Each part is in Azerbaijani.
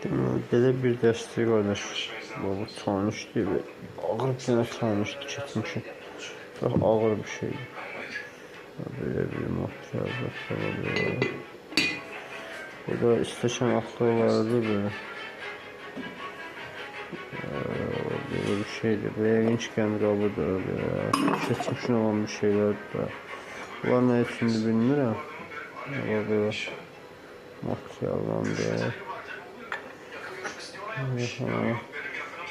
Belə bir dəstək qardaş, bu tanış gibi ağır bir dənə tanışdı keçmişim. Çox ağır bir şeydir. Böyle bir makyaj falan. Bu da istəşən aktorlardı böyle. Böyle bir şeydir. Böyle ilginç qəmqabıdır. Keçmişin olan bir şeyler de. Bunlar ne içindi bilmirəm. Ama böyle makyajlandı.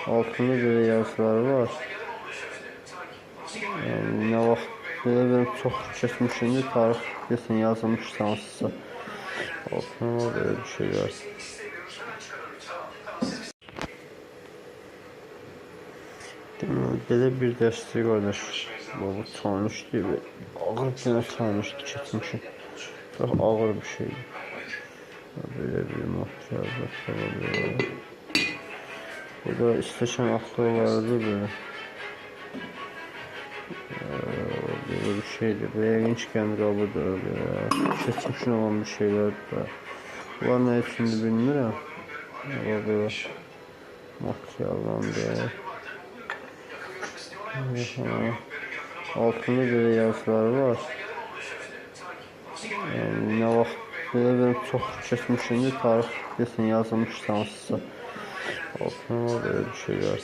Altında böyle yazıları var. Yani ne vaxt belə benim çox keçmişimdə tarix desən yazılmış hansısa. Altında böyle bir şeyler. Belə bir dəstək qardaş, bu tanış gibi ağır bir dənə tanışdı keçmişim. Çox ağır bir şeydir. Böyle bir makyaj falan. Bu da istəşən aktorlardı böyle. Böyle bir şeydir. Böyle ilginç qəmqabıdır. Keçmişin olan bir şeyler de. Bunlar ne içindi bilmirəm. Ama böyle makyajlandı. Altında böyle yazıları var. Yani ne vaxt belə benim çox keçmişimdə tarix desən yazılmış hansısa. Altında böyle bir şeyler.